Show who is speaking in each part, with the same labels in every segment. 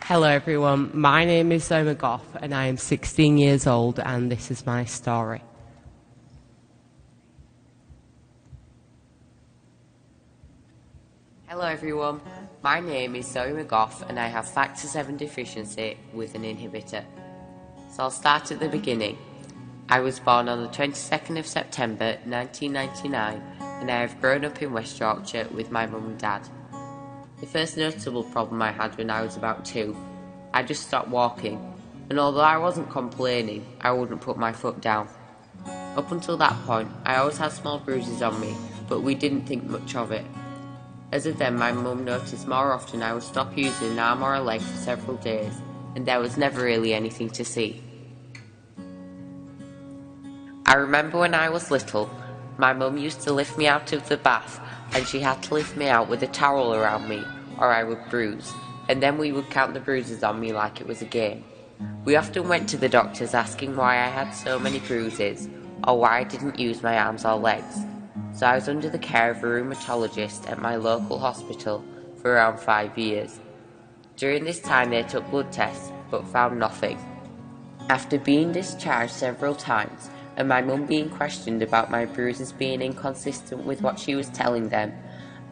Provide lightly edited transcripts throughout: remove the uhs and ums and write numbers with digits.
Speaker 1: Hello everyone, my name is Zoe Mcgough and I am 16 years old and this is my story.
Speaker 2: Hello everyone, my name is Zoe Mcgough and I have factor 7 deficiency with an inhibitor. So I'll start at the beginning. I was born on the 22nd of September 1999 and I have grown up in West Yorkshire with my mum and dad. The first noticeable problem I had when I was about 2, I just stopped walking, and although I wasn't complaining, I wouldn't put my foot down. Up until that point, I always had small bruises on me, but we didn't think much of it. As of then, my mum noticed more often I would stop using an arm or a leg for several days, and there was never really anything to see. I remember when I was little, my mum used to lift me out of the bath, and she had to lift me out with a towel around me, or I would bruise, and then we would count the bruises on me like it was a game. We often went to the doctors asking why I had so many bruises, or why I didn't use my arms or legs. So I was under the care of a rheumatologist at my local hospital for around 5 years. During this time they took blood tests, but found nothing. After being discharged several times, and my mum being questioned about my bruises being inconsistent with what she was telling them,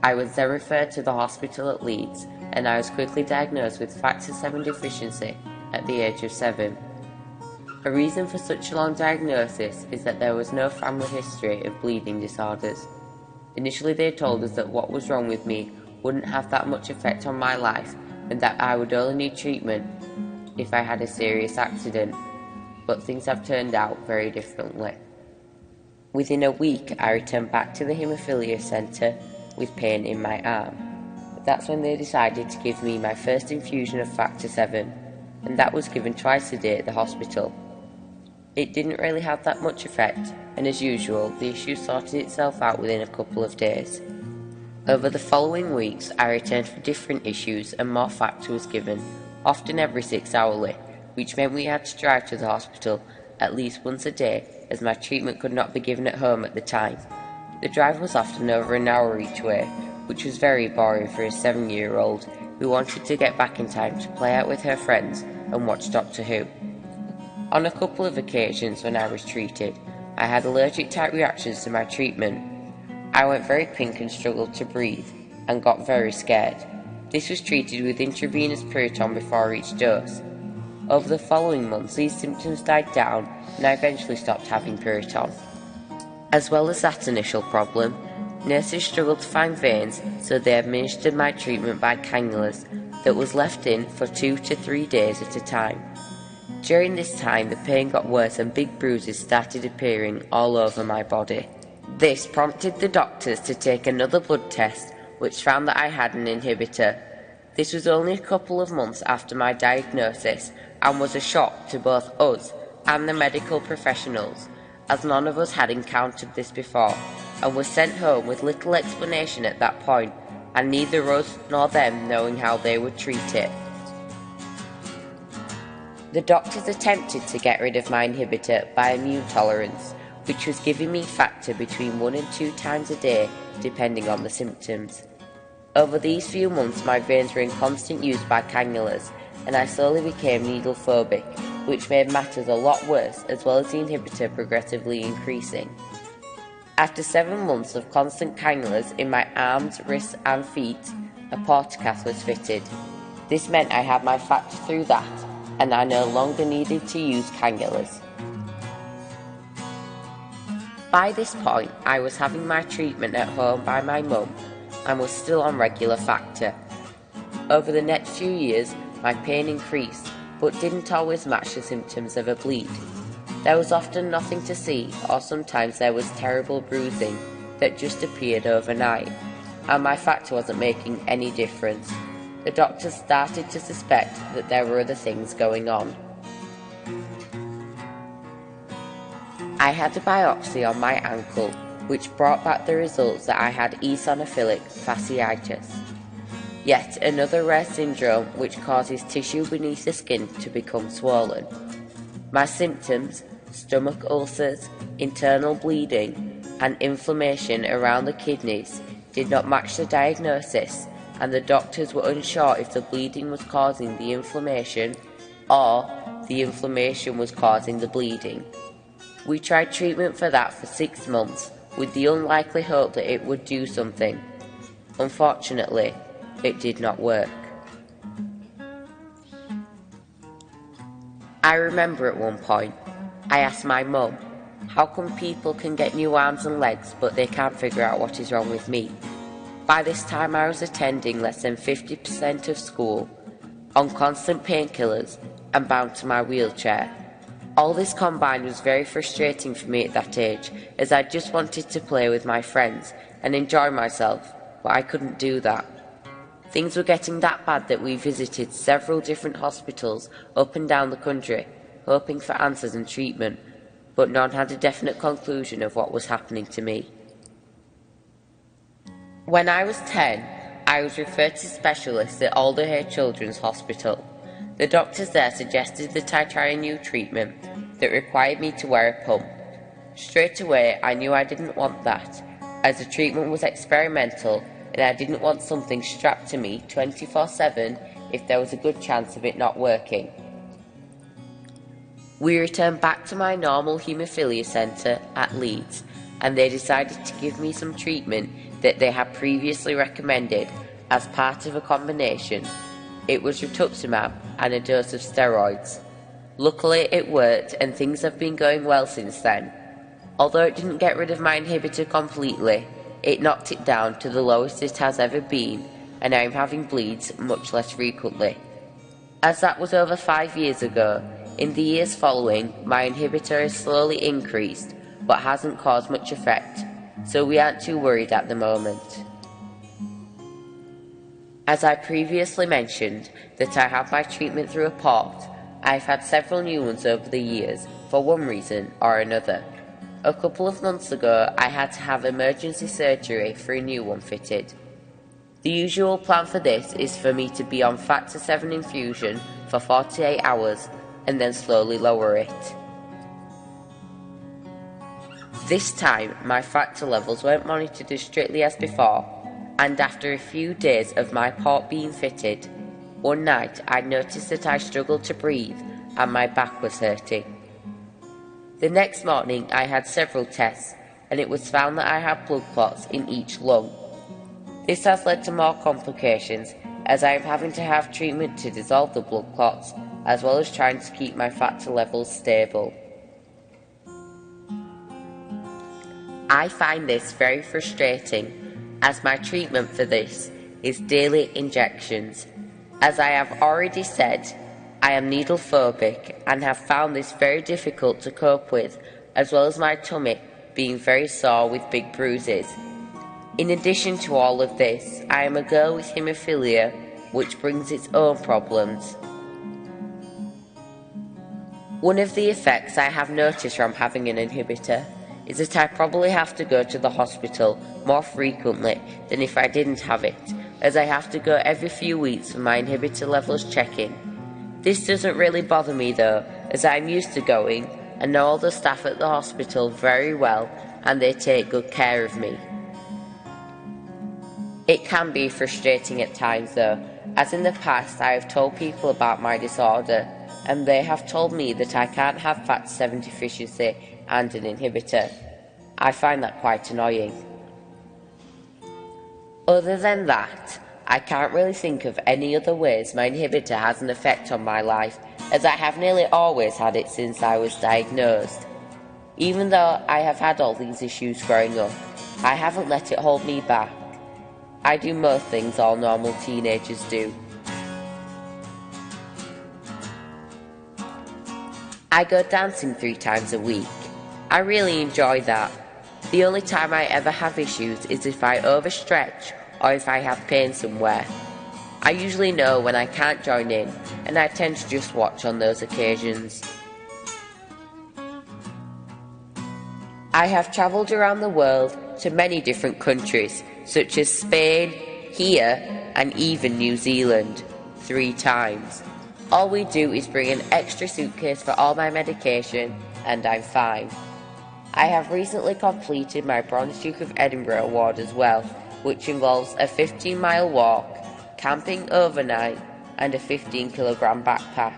Speaker 2: I was then referred to the hospital at Leeds, and I was quickly diagnosed with factor 7 deficiency at the age of 7. A reason for such a long diagnosis is that there was no family history of bleeding disorders. Initially they told us that what was wrong with me wouldn't have that much effect on my life, and that I would only need treatment if I had a serious accident. But things have turned out very differently. Within a week, I returned back to the Hemophilia centre with pain in my arm. That's when they decided to give me my first infusion of factor 7, and that was given twice a day at the hospital. It didn't really have that much effect, and as usual, the issue sorted itself out within a couple of days. Over the following weeks, I returned for different issues and more factor was given, often every 6 hourly, which meant we had to drive to the hospital at least once a day, as my treatment could not be given at home at the time. The drive was often over an hour each way, which was very boring for a 7-year-old who wanted to get back in time to play out with her friends and watch Doctor Who. On a couple of occasions when I was treated, I had allergic-type reactions to my treatment. I went very pink and struggled to breathe, and got very scared. This was treated with intravenous Puriton before each dose. Over the following months, these symptoms died down, and I eventually stopped having Puriton. As well as that initial problem, nurses struggled to find veins, so they administered my treatment by cannulas that was left in for 2 to 3 days at a time. During this time, the pain got worse and big bruises started appearing all over my body. This prompted the doctors to take another blood test, which found that I had an inhibitor. This was only a couple of months after my diagnosis, and was a shock to both us and the medical professionals, as none of us had encountered this before, and were sent home with little explanation at that point, and neither us nor them knowing how they would treat it. The doctors attempted to get rid of my inhibitor by immune tolerance, which was giving me factor between 1 and 2 times a day, depending on the symptoms. Over these few months, my veins were in constant use by cannulas, and I slowly became needle phobic, which made matters a lot worse, as well as the inhibitor progressively increasing. After 7 months of constant cannulas in my arms, wrists and feet, a portacath was fitted. This meant I had my factor through that, and I no longer needed to use cannulas. By this point, I was having my treatment at home by my mum, and was still on regular factor. Over the next few years, my pain increased, but didn't always match the symptoms of a bleed. There was often nothing to see, or sometimes there was terrible bruising that just appeared overnight, and my factor wasn't making any difference. The doctors started to suspect that there were other things going on. I had a biopsy on my ankle, which brought back the results that I had eosinophilic fasciitis, yet another rare syndrome which causes tissue beneath the skin to become swollen. My symptoms, stomach ulcers, internal bleeding, and inflammation around the kidneys, did not match the diagnosis, and the doctors were unsure if the bleeding was causing the inflammation or the inflammation was causing the bleeding. We tried treatment for that for 6 months with the unlikely hope that it would do something. Unfortunately, it did not work. I remember at one point, I asked my mum, how come people can get new arms and legs but they can't figure out what is wrong with me? By this time I was attending less than 50% of school, on constant painkillers and bound to my wheelchair. All this combined was very frustrating for me at that age, as I just wanted to play with my friends and enjoy myself, but I couldn't do that. Things were getting that bad that we visited several different hospitals up and down the country, hoping for answers and treatment, but none had a definite conclusion of what was happening to me. When I was 10, I was referred to specialists at Alderhay Children's Hospital. The doctors there suggested that I try a new treatment that required me to wear a pump. Straight away, I knew I didn't want that, as the treatment was experimental and I didn't want something strapped to me 24/7 if there was a good chance of it not working. We returned back to my normal Hemophilia centre at Leeds, and they decided to give me some treatment that they had previously recommended as part of a combination. It was rituximab and a dose of steroids. Luckily it worked and things have been going well since then. Although it didn't get rid of my inhibitor completely, it knocked it down to the lowest it has ever been, and I am having bleeds much less frequently. As that was over 5 years ago, in the years following, my inhibitor has slowly increased, but hasn't caused much effect, so we aren't too worried at the moment. As I previously mentioned that I have my treatment through a port, I've had several new ones over the years, for one reason or another. A couple of months ago, I had to have emergency surgery for a new one fitted. The usual plan for this is for me to be on factor 7 infusion for 48 hours and then slowly lower it. This time, my factor levels weren't monitored as strictly as before, and after a few days of my port being fitted, one night I noticed that I struggled to breathe and my back was hurting. The next morning I had several tests, and it was found that I had blood clots in each lung. This has led to more complications, as I am having to have treatment to dissolve the blood clots, as well as trying to keep my factor levels stable. I find this very frustrating, as my treatment for this is daily injections. As I have already said, I am needle phobic and have found this very difficult to cope with, as well as my tummy being very sore with big bruises. In addition to all of this, I am a girl with hemophilia, which brings its own problems. One of the effects I have noticed from having an inhibitor is that I probably have to go to the hospital more frequently than if I didn't have it, as I have to go every few weeks for my inhibitor levels check-in. This doesn't really bother me though, as I am used to going and know all the staff at the hospital very well, and they take good care of me. It can be frustrating at times though, as in the past I have told people about my disorder, and they have told me that I can't have factor 7 deficiency and an inhibitor. I find that quite annoying. Other than that, I can't really think of any other ways my inhibitor has an effect on my life, as I have nearly always had it since I was diagnosed. Even though I have had all these issues growing up, I haven't let it hold me back. I do most things all normal teenagers do. I go dancing 3 times a week. I really enjoy that. The only time I ever have issues is if I overstretch or if I have pain somewhere. I usually know when I can't join in, and I tend to just watch on those occasions. I have travelled around the world to many different countries, such as Spain, here, and even New Zealand, 3 times. All we do is bring an extra suitcase for all my medication, and I'm fine. I have recently completed my Bronze Duke of Edinburgh award as well, which involves a 15-mile walk, camping overnight, and a 15-kilogram backpack.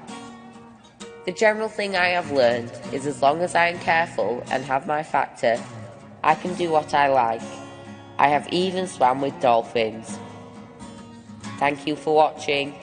Speaker 2: The general thing I have learned is as long as I am careful and have my factor, I can do what I like. I have even swam with dolphins. Thank you for watching.